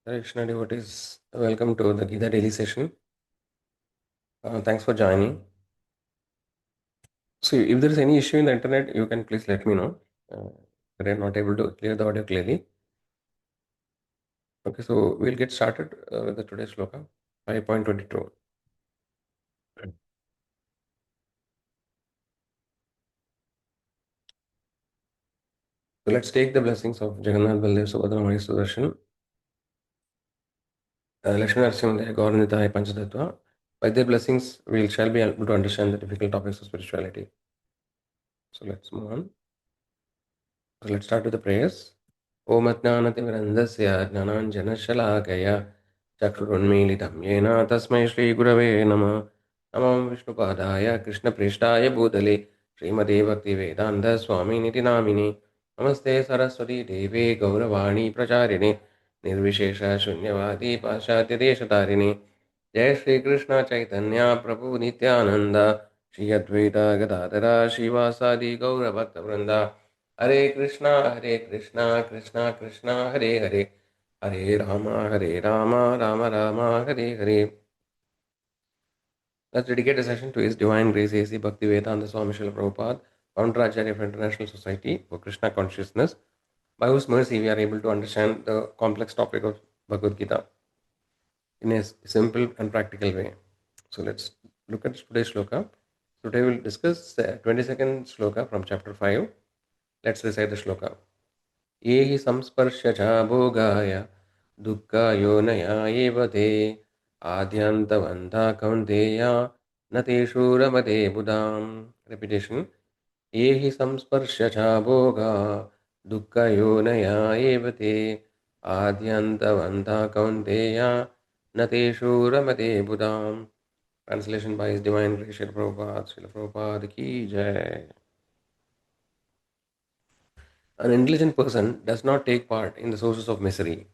Krishna devotees, welcome to the Gita Daily session. Thanks for joining. So, if there is any issue in the internet, you can please let me know. Uh, we are not able to clear the audio clearly. Okay, so we'll get started with the today's sloka 5.22. So, let's take the blessings of Jagannath Baldev Subhadra Mari Sudarshan, Lakshmi Narasimha Gauranitai Panchatattva. By their blessings, we shall be able to understand the difficult topics of spirituality. So, let's move on. So, let's start with the prayers. Om Atnanatimirandasya Jnananjanashalaakaya Chakshurunmilitam Yena Tasmai Shri Gurave Nama Namam Vishnupadaya Krishna Prishtaya Bhutale Srimade Bhakti Vedanta Swami Niti Namini Namaste Saraswati Deve Gauravani Pracharine Nirvishesha Shunyavadi Pashatya Deshatarine Jai Shri Krishna Chaitanya Prabhu Nityananda Shri Advaita Gadadara Shivasadi Gaura Bhakta Vrinda Hare Krishna, Krishna Krishna, Hare Hare, Hare Rama, Rama Rama, Hare Hare. Let's dedicate a session to His Divine Grace A.C. Bhaktivedanta Swami Srila Prabhupada, Founder Acharya of International Society for Krishna Consciousness, by whose mercy we are able to understand the complex topic of Bhagavad Gita in a simple and practical way. So let's look at today's sloka. Today we'll discuss the 22nd sloka from chapter 5. Let's recite the sloka. ये हि संस्पर्शजा भोगाय दुःखायोनया एव ते आद्यन्तवन्ता कौन्तेया न तेषु रमते बुधाम् repetition ये हि संस्पर्शजा भोगा दुःखयोनया एव ते आद्यन्तवन्ता कौन्तेया न तेषु रमते बुधाम्. Translation by His Divine Grace Srila Prabhupada. Srila Prabhupada ki jai. An intelligent person does not take part in the sources of misery,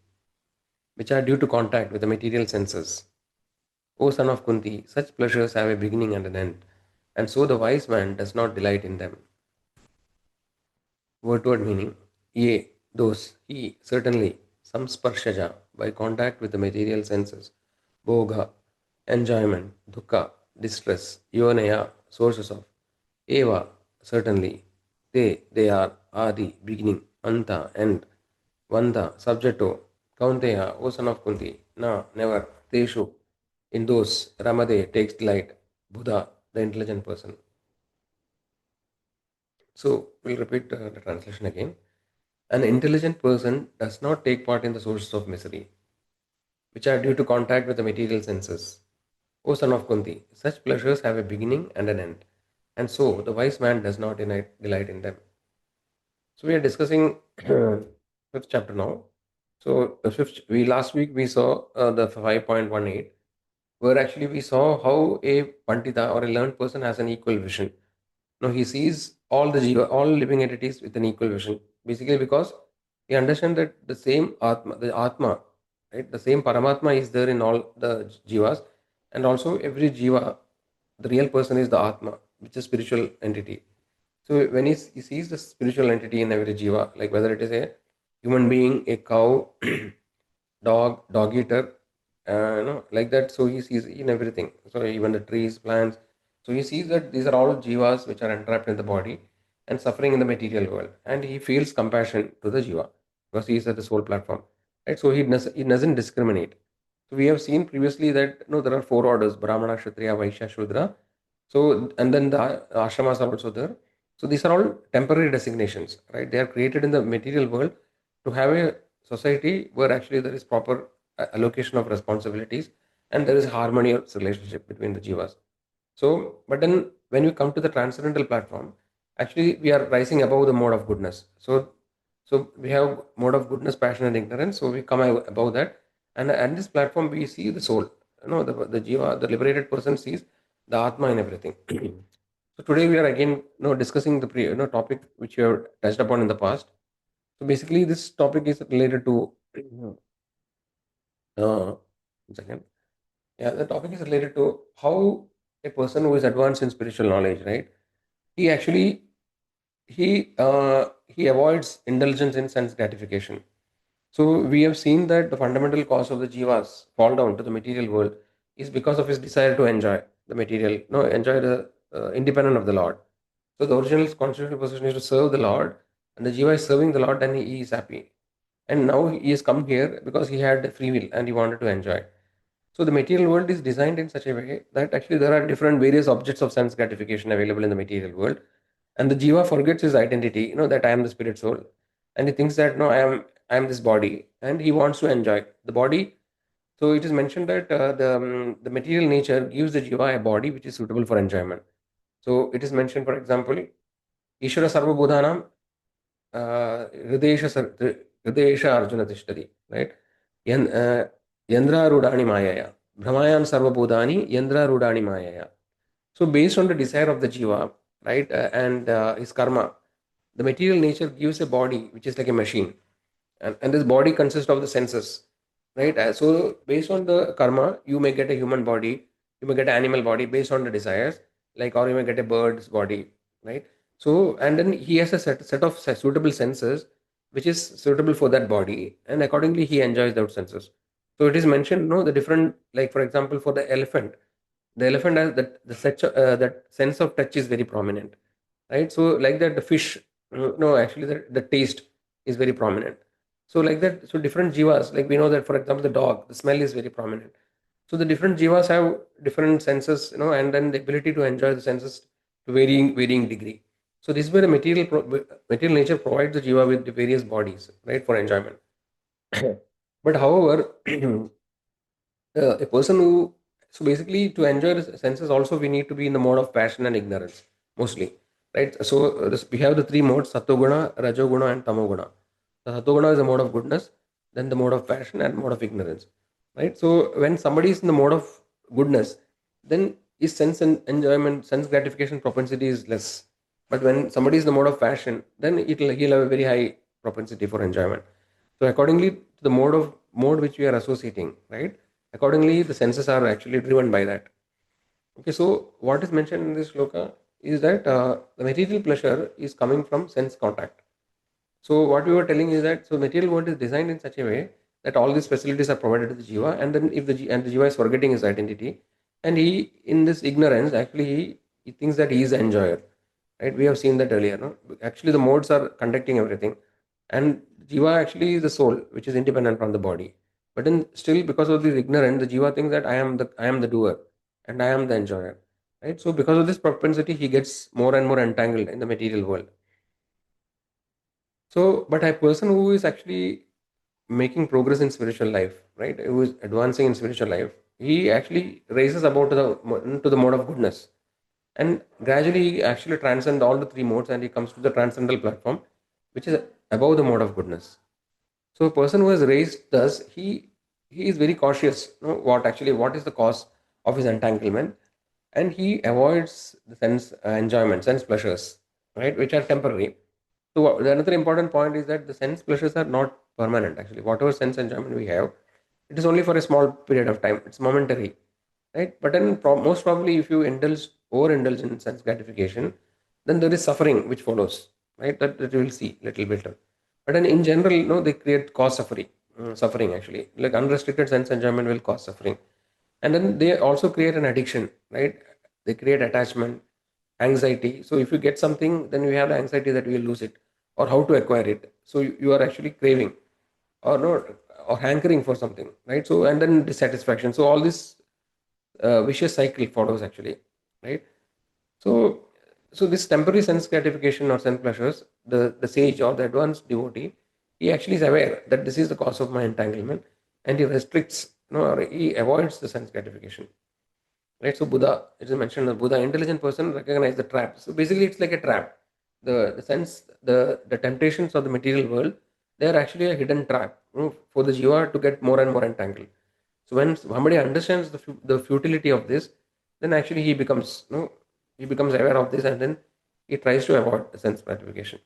which are due to contact with the material senses. O son of Kunti, such pleasures have a beginning and an end, and so the wise man does not delight in them. Word to word meaning: Ye, those, he, certainly, samsparshaja, by contact with the material senses, bhoga, enjoyment, dukkha, distress, yonaya, sources of, eva, certainly, they are, adi, beginning, anta, end, vanda, subject to, kaunteya, O son of Kunti, na, never, teshu, in those, Ramade takes delight, Buddha, the intelligent person. So we'll repeat the translation again. An intelligent person does not take part in the sources of misery, which are due to contact with the material senses. O son of Kunti, such pleasures have a beginning and an end, and so the wise man does not delight in them. So we are discussing fifth chapter now. So the fifth, we last week we saw the 5.18, where actually we saw how a pandita or a learned person has an equal vision. No, he sees all the jiva, all living entities with an equal vision. Basically, because he understands that the same atma, right, the same paramatma is there in all the jivas, and also every jiva, the real person is the atma, which is spiritual entity. So when he sees the spiritual entity in every jiva, like whether it is a human being, a cow, dog eater, like that. So he sees in everything. So even the trees, plants. So he sees that these are all jivas which are entrapped in the body and suffering in the material world, and he feels compassion to the jiva because he is at the soul platform, right? So he doesn't discriminate. So we have seen previously that there are four orders: Brahmana, Kshatriya, Vaishya, Shudra. So and then the ashramas are also there. So these are all temporary designations, right? They are created in the material world to have a society where actually there is proper allocation of responsibilities and there is harmonious relationship between the jivas. So, but then when we come to the transcendental platform, actually we are rising above the mode of goodness. So we have mode of goodness, passion, and ignorance. So we come above that, and at this platform we see the soul. The jiva, the liberated person sees the atma in everything. So today we are again discussing the topic which we have touched upon in the past. So basically, this topic is related to. One second. Yeah, the topic is related to how a person who is advanced in spiritual knowledge, right? He actually he avoids indulgence in sense gratification. So we have seen that the fundamental cause of the jivas fall down to the material world is because of his desire to enjoy the material, no, enjoy the independent of the Lord. So the original constitutional position is to serve the Lord, and the jiva is serving the Lord, and he is happy. And now he has come here because he had free will and he wanted to enjoy. So the material world is designed in such a way that actually there are different various objects of sense gratification available in the material world, and the jiva forgets his identity, that I am the spirit soul, and he thinks that no, I am this body, and he wants to enjoy the body. So it is mentioned that the material nature gives the jiva a body which is suitable for enjoyment. So it is mentioned, for example, Ishvara Sarvabhudanam Hridesha Hridesha Arjuna Tishtari, right? Yan, Yandra Rudani Mayaya. Brahmayan Sarvabhudani Yandra Rudani Mayaya. So based on the desire of the jiva, right, and his karma, the material nature gives a body which is like a machine, and this body consists of the senses, right? So based on the karma, you may get a human body, you may get an animal body based on the desires, like, or you may get a bird's body, right? So and then he has a set of suitable senses which is suitable for that body, and accordingly he enjoys those senses. So it is mentioned, no, the different, like for example, for the elephant has that sense of touch is very prominent, right? So like that, the fish, no, actually the taste is very prominent. So like that, so different jivas, like we know that, for example, the dog, the smell is very prominent. So the different jivas have different senses, and then the ability to enjoy the senses to varying degree. So this is where the material nature provides the jiva with the various bodies, right, for enjoyment. But however, a person who, so basically, to enjoy the senses also, we need to be in the mode of passion and ignorance mostly, right? So we have the three modes: satoguna, rajoguna, and tamoguna. The satoguna is the mode of goodness, then the mode of passion, and mode of ignorance, right? So when somebody is in the mode of goodness, then his sense and enjoyment, sense gratification propensity is less. But when somebody is in the mode of passion, then he'll have a very high propensity for enjoyment. So accordingly to the mode which we are associating, right? Accordingly, the senses are actually driven by that. Okay, so what is mentioned in this sloka is that the material pleasure is coming from sense contact. So what we were telling is that, so material world is designed in such a way that all these facilities are provided to the jiva, and then if the jiva is forgetting his identity, and he, in this ignorance, actually he thinks that he is the enjoyer, right? We have seen that earlier. No, actually the modes are conducting everything, and jiva actually is the soul which is independent from the body. But then still, because of this ignorance, the jiva thinks that I am the doer, and I am the enjoyer, right? So because of this propensity, he gets more and more entangled in the material world. So, but a person who is actually making progress in spiritual life, right, who is advancing in spiritual life, he actually raises about to the mode of goodness, and gradually he actually transcends all the three modes, and he comes to the transcendental platform, which is above the mode of goodness. So, a person who has raised thus, he is very cautious. What is the cause of his entanglement, and he avoids the sense enjoyment, sense pleasures, right, which are temporary. So the another important point is that the sense pleasures are not permanent. Actually, whatever sense enjoyment we have, it is only for a small period of time. It's momentary, right? But then most probably, if you overindulge in sense gratification, then there is suffering which follows, right? That you will see little bit. But then in general, they create cause suffering actually. Like unrestricted sense enjoyment will cause suffering, and then they also create an addiction, right? They create attachment, anxiety. So if you get something, then you have the anxiety that you will lose it, or how to acquire it. So you are actually craving, or no, or hankering for something, right? So and then dissatisfaction. So all this vicious cycle follows actually, right? So so this temporary sense gratification or sense pleasures, the sage or the advanced devotee, he actually is aware that this is the cause of my entanglement, and he restricts, or he avoids the sense gratification. Right, so Buddha, it is mentioned that Buddha, intelligent person, recognize the trap. So basically, it's like a trap. The temptations of the material world, they are actually a hidden trap, for the jiva to get more and more entangled. So when somebody understands the futility of this, then actually he becomes aware of this, and then he tries to avoid the sense gratification.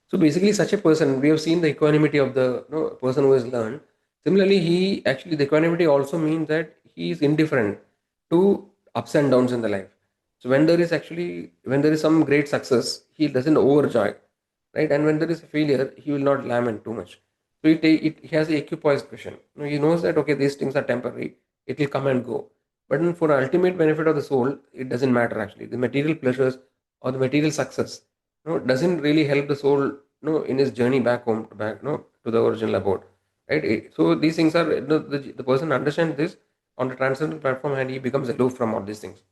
So basically, such a person, we have seen the equanimity of the person who has learned. Similarly, the equanimity also means that he is indifferent to ups and downs in the life. So when there is some great success, he doesn't overjoy, right? And when there is a failure, he will not lament too much. So it has a equipoised question. He knows that okay, these things are temporary, it will come and go. But then for the ultimate benefit of the soul, it doesn't matter actually. The material pleasures or the material success, doesn't really help the soul, in his journey back home, to the original abode, right? So these things are, the person understands this on the transcendental platform, and he becomes aloof from all these things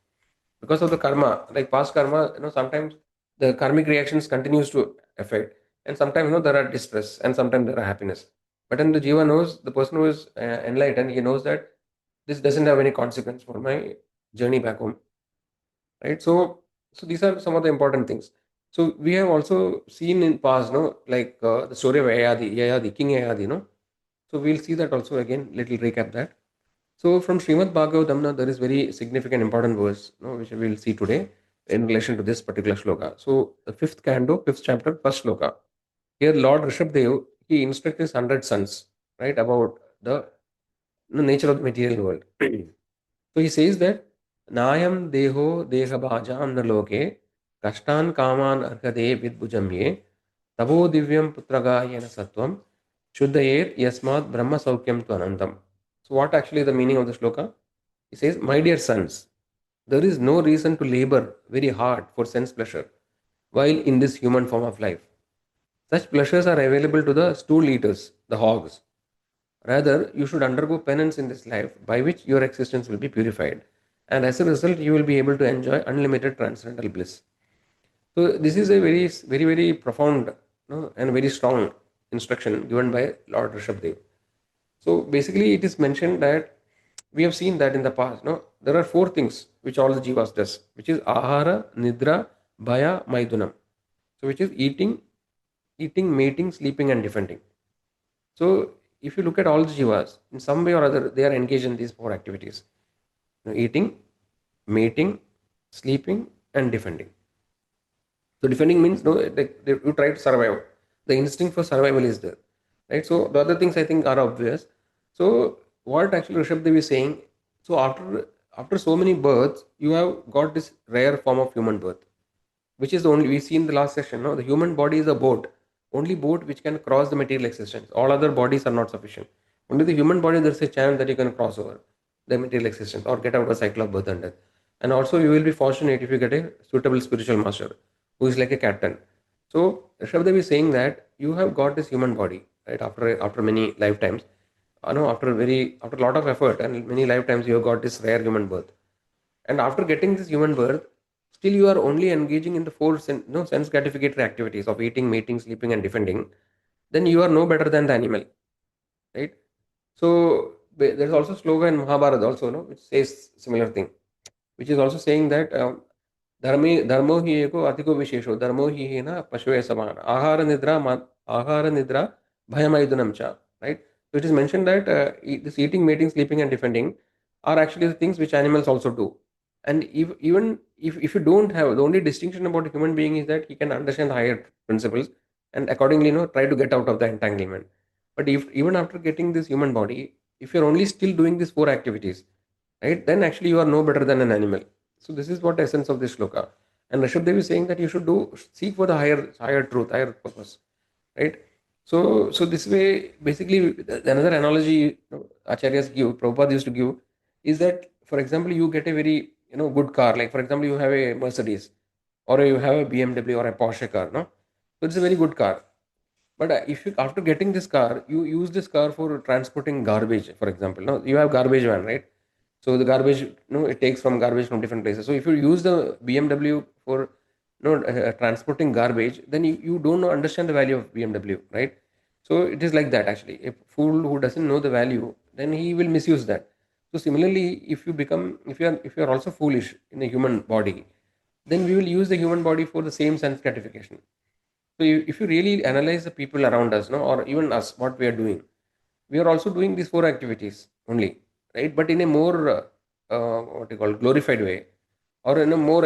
because of the karma, like past karma. Sometimes the karmic reactions continues to affect, and sometimes there are distress, and sometimes there are happiness. But then the jiva knows, the person who is enlightened, he knows that this doesn't have any consequence for my journey back home, right? So these are some of the important things. So we have also seen in past, like the story of Yayadi, King Yayadi, so we'll see that also again. Little recap that. So from Srimad Bhagavatam, there is very significant important verse, which we will see today in relation to this particular shloka. So the fifth canto, fifth chapter, first shloka. Here Lord Rishabdev, he instructs his 100 sons, right, about the nature of the material world. So he says that Nayam Deho Dehabhajam Naloke Kashtan Kaman Arhade Vidbhujamye Tavo Divyam Putragayena Sattvam Shuddhayer Yasmat Brahma Saukyam Tvanantam. So what actually the meaning of the shloka? He says, my dear sons, there is no reason to labor very hard for sense pleasure while in this human form of life. Such pleasures are available to the stool eaters, the hogs. Rather, you should undergo penance in this life by which your existence will be purified. And as a result, you will be able to enjoy unlimited transcendental bliss. So, this is a very profound, and very strong instruction given by Lord Rishabdev. So basically, it is mentioned that we have seen that in the past. No, there are four things which all the jivas does, which is ahara, nidra, bhaya, maidunam. So which is eating, mating, sleeping, and defending. So if you look at all the jivas, in some way or other, they are engaged in these four activities: eating, mating, sleeping, and defending. So defending means no, you try to survive. The instinct for survival is there, right? So the other things I think are obvious. So what actually Rishabdev is saying? So after so many births, you have got this rare form of human birth, which is the only we see in the last session. No, the human body is a boat, only boat which can cross the material existence. All other bodies are not sufficient. Only the human body, there's a chance that you can cross over the material existence or get out of the cycle of birth and death. And also, you will be fortunate if you get a suitable spiritual master who is like a captain. So, Rishabdev is saying that you have got this human body, right? After many lifetimes, after a lot of effort and many lifetimes, you have got this rare human birth. And after getting this human birth, still you are only engaging in the four sense gratificatory activities of eating, mating, sleeping, and defending. Then you are no better than the animal, right? So there's also sloka in Mahabharata also, no, which says similar thing, which is also saying that धर्मो ही एको अतिको विशेषो धर्मो ही na पशुए समान ahara nidra bhayamaidunam cha, right? So it is mentioned that this eating, mating, sleeping, and defending are actually the things which animals also do. And if you don't have, the only distinction about a human being is that he can understand higher principles and accordingly, try to get out of the entanglement. But if even after getting this human body, if you're only still doing these four activities, right, then actually you are no better than an animal. So this is what the essence of this shloka. And Rishabdev is saying that you should seek for the higher truth, higher purpose, right? So this way, basically, another analogy, acharyas give, Prabhupada used to give, is that, for example, you get a very good car, like for example, you have a Mercedes or you have a BMW or a Porsche car, no? So it's a very good car. But if you, after getting this car, you use this car for transporting garbage, for example, no, you have garbage van, right? So the garbage, it takes from garbage from different places. So if you use the BMW for transporting garbage, then you don't understand the value of BMW, right? So it is like that actually. A fool who doesn't know the value, then he will misuse that. So similarly, if you are also foolish in a human body, then we will use the human body for the same sense gratification. So if you really analyze the people around us, no, or even us, what we are doing, we are also doing these four activities only, right? But in a more what you call glorified way, or in a more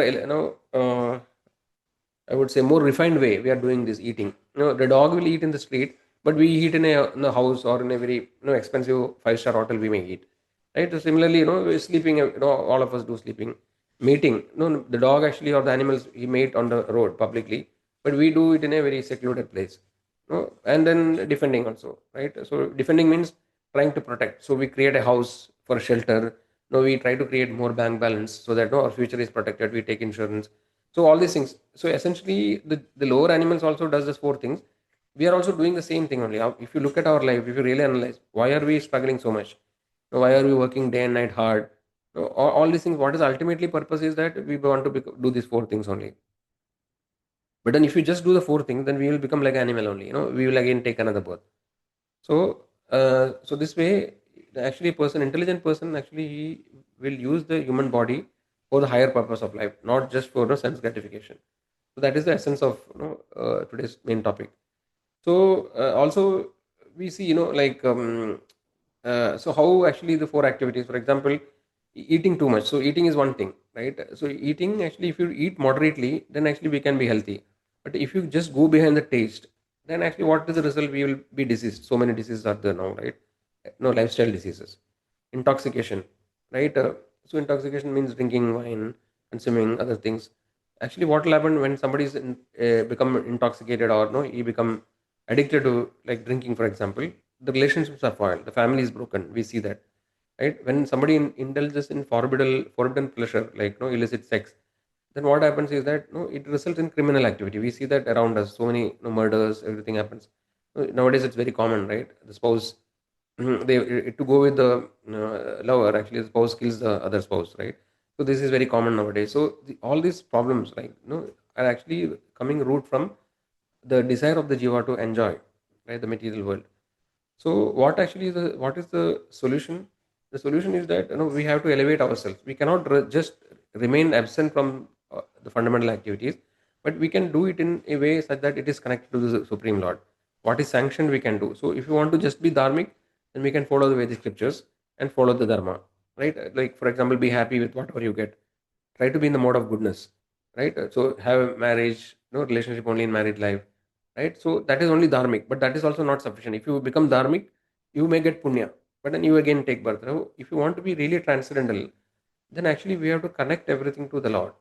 I would say more refined way. We are doing this eating. The dog will eat in the street, but we eat in a house or in a very expensive five-star hotel. We may eat, right? So similarly, we're sleeping. All of us do sleeping, mating. No, the dog actually or the animals he mate on the road publicly, but we do it in a very secluded place. No, and then defending also, right? So defending means trying to protect. So we create a house for shelter. No, we try to create more bank balance so that no, our future is protected. We take insurance. So all these things. So essentially, the lower animals also does this four things. We are also doing the same thing only. If you look at our life, if you really analyze, why are we struggling so much? No, why are we working day and night hard? No, all these things. What is ultimately purpose is that we want to do these four things only. But then if you just do the four things, then we will become like animal only. We will again take another birth. So this way, actually, intelligent person, actually, he will use the human body for the higher purpose of life, not just for the sense gratification. So that is the essence of today's main topic. So also we see, so how actually the four activities, for example, eating too much. So eating is one thing, right? So eating, actually, if you eat moderately, then actually we can be healthy. But if you just go behind the taste, then actually what is the result? We will be diseased. So many diseases are there now, right? No, lifestyle diseases, intoxication, right? So intoxication means drinking wine, consuming other things. Actually, what will happen when somebody is become intoxicated, or no, he become addicted to, like, drinking, for example, the relationships are spoiled, the family is broken. We see that, right? When somebody indulges in forbidden pleasure, like no illicit sex, then what happens is that no, it results in criminal activity. We see that around us, so many murders, everything happens. Nowadays it's very common, right? The spouse, to go with the lover, actually the spouse kills the other spouse, right? So this is very common nowadays. So all these problems, like, are actually coming root from the desire of the jiva to enjoy, right, the material world. So what is the solution? The solution is that we have to elevate ourselves. We cannot just remain absent from the fundamental activities, but we can do it in a way such that it is connected to the Supreme Lord. What is sanctioned, we can do. So if you want to just be dharmic, then we can follow the Vedic scriptures and follow the dharma, right? Like, for example, be happy with whatever you get. Try to be in the mode of goodness, right? So have a marriage, no relationship only in married life, right? So that is only dharmic, but that is also not sufficient. If you become dharmic, you may get punya, but then you again take birth. Now, if you want to be really transcendental, then actually we have to connect everything to the Lord,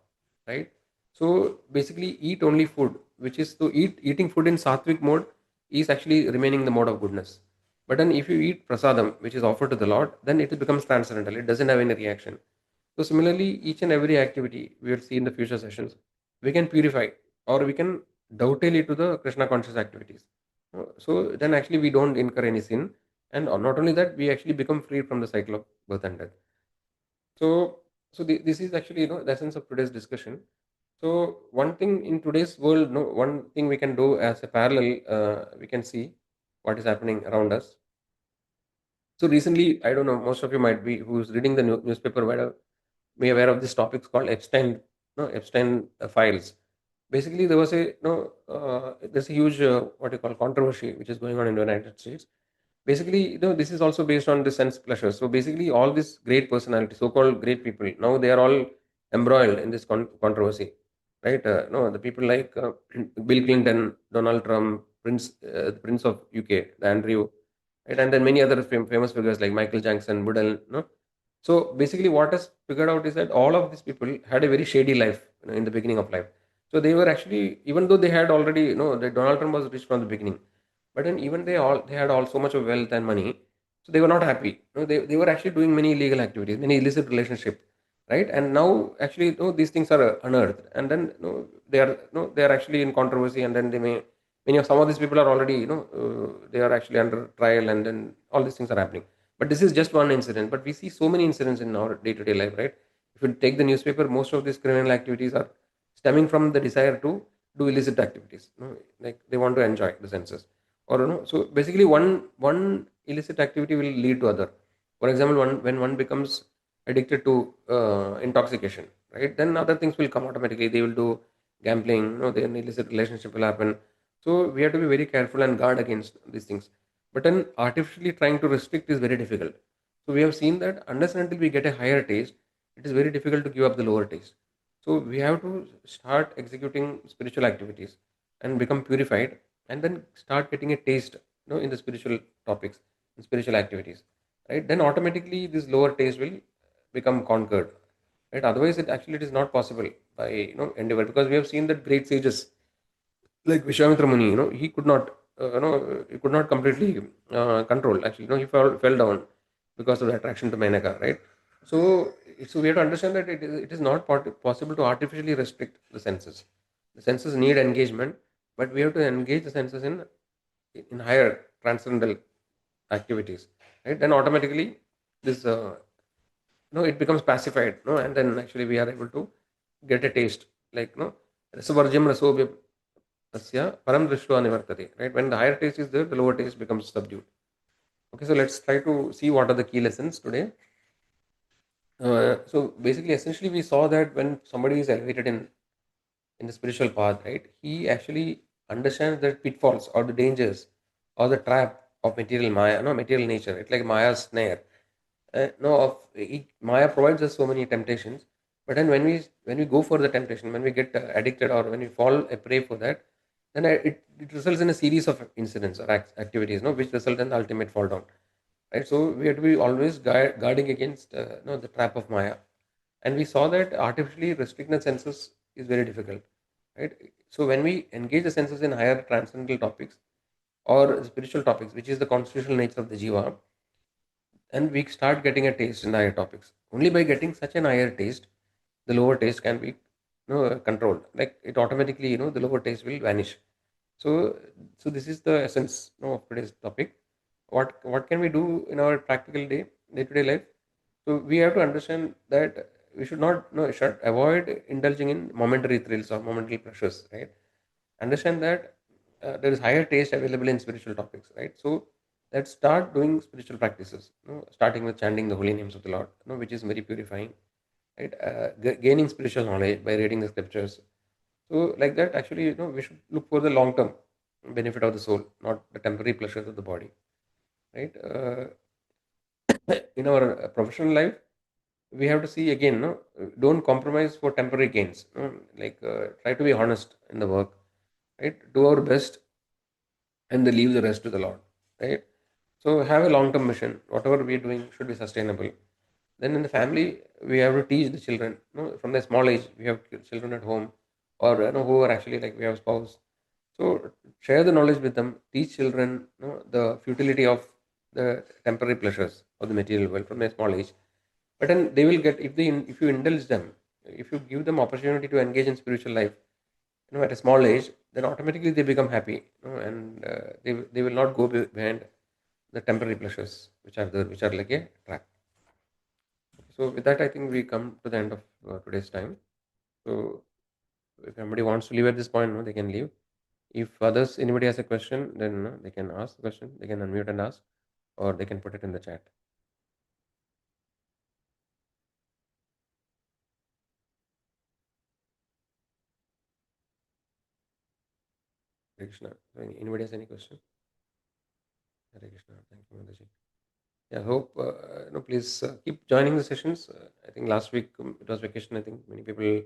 right? So basically, eat only food, which is to eating food in sattvic mode is actually remaining the mode of goodness. But then if you eat prasadam, which is offered to the Lord, then it becomes transcendental. It doesn't have any reaction. So similarly, each and every activity we will see in the future sessions, we can purify, or we can dovetail it to the Krishna conscious activities. So then actually we don't incur any sin, and not only that, we actually become free from the cycle of birth and death. So this is actually the essence of today's discussion. So one thing in today's world, no, one thing we can do as a parallel, we can see what is happening around us. So recently, I don't know, most of you might be who's reading the newspaper might have be aware of this topic called Epstein, no, Epstein files. Basically, there was there's a huge what you call controversy which is going on in the United States. Basically, this is also based on the sense pleasure. So basically, all these great personalities, so-called great people, now they are all embroiled in this controversy, right? No, the people like Bill Clinton, Donald Trump, the Prince of UK, the Andrew, right, and then many other famous figures like Michael Jackson, Budel, no. So basically, what is figured out is that all of these people had a very shady life, in the beginning of life. So they were actually, even though they had already, that Donald Trump was rich from the beginning, but then even they had all so much of wealth and money, so they were not happy. They were actually doing many illegal activities, many illicit relationship, right? And now actually, these things are unearthed, and then they are actually in controversy, and then they may many of some of these people are already they are actually under trial, and then all these things are happening. But this is just one incident, but we see so many incidents in our day-to-day life, right? If you take the newspaper, most of these criminal activities are stemming from the desire to do illicit activities, like they want to enjoy the senses, or so basically one illicit activity will lead to other. For example, when one becomes addicted to intoxication, right, then other things will come automatically. They will do gambling, then illicit relationship will happen. So we have to be very careful and guard against these things. But then artificially trying to restrict is very difficult. So we have seen that unless and until we get a higher taste, it is very difficult to give up the lower taste. So we have to start executing spiritual activities and become purified, and then start getting a taste, in the spiritual topics and spiritual activities, right? Then automatically this lower taste will become conquered, right? Otherwise, it is not possible by endeavor, because we have seen that great sages like Vishwamitra Muni, he could not. he could not completely control. Actually, he fell down because of the attraction to Menaka, right? So, so we have to understand that it is not possible to artificially restrict the senses. The senses need engagement, but we have to engage the senses in higher transcendental activities, right? Then automatically this it becomes pacified, and then actually we are able to get a taste, like rasavarjam rasobhya asya param drishtva nivartate, right? When the higher taste is there, the lower taste becomes subdued. Okay, so let's try to see what are the key lessons today. So basically, essentially, we saw that when somebody is elevated in the spiritual path, right, he actually understands the pitfalls or the dangers or the trap of material maya, no, material nature. It's like Maya's snare. No, Maya provides us so many temptations, but then when we go for the temptation, when we get addicted or when we fall a prey for that, then it results in a series of incidents or activities, no, which result in the ultimate fall down. Right, so we have to be always guarding against the trap of Maya, and we saw that artificially restricting the senses is very difficult, right? So when we engage the senses in higher transcendental topics or spiritual topics, which is the constitutional nature of the jiva, and we start getting a taste in the higher topics. Only by getting such an higher taste, the lower taste can be controlled. Like it automatically, the lower taste will vanish. So, so this is the essence, of today's topic. What can we do in our practical day to day life? So we have to understand that we should not, should avoid indulging in momentary thrills or momentary pleasures, right? Understand that there is higher taste available in spiritual topics, right? So let's start doing spiritual practices, starting with chanting the holy names of the Lord, which is very purifying, right? Gaining spiritual knowledge by reading the scriptures. So like that, actually, we should look for the long term benefit of the soul, not the temporary pleasures of the body, right? In our professional life, we have to see again, don't compromise for temporary gains, like try to be honest in the work, right? Do our best and they leave the rest to the Lord, right? So have a long-term mission. Whatever we are doing should be sustainable. Then in the family, we have to teach the children. From the small age, we have children at home, or who are actually like we have spouse. So share the knowledge with them. Teach children the futility of the temporary pleasures of the material world from a small age. But then they will get if you indulge them, if you give them opportunity to engage in spiritual life, at a small age, then automatically they become happy, and they will not go behind the temporary pleasures which are there, which are like a trap. So with that, I think we come to the end of today's time. So if anybody wants to leave at this point, they can leave. If anybody has a question, then they can ask the question. They can unmute and ask, or they can put it in the chat. Hare Krishna. So anybody has any question? Hare Krishna. Thank you, Mataji. Yeah, I hope please keep joining the sessions. I think last week it was vacation. I think many people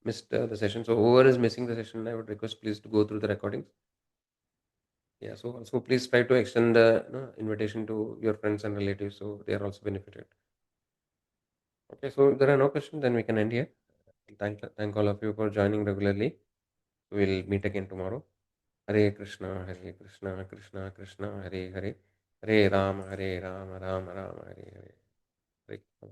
missed the session. So whoever is missing the session, I would request please to go through the recordings. Yeah. So also please try to extend the invitation to your friends and relatives so they are also benefited. Okay. So if there are no questions, then we can end here. Thank all of you for joining regularly. We'll meet again tomorrow. Hare Krishna, Hare Krishna, Krishna Krishna, Hare Hare, Hare Rama, Rama Rama, Hare Hare. Hare.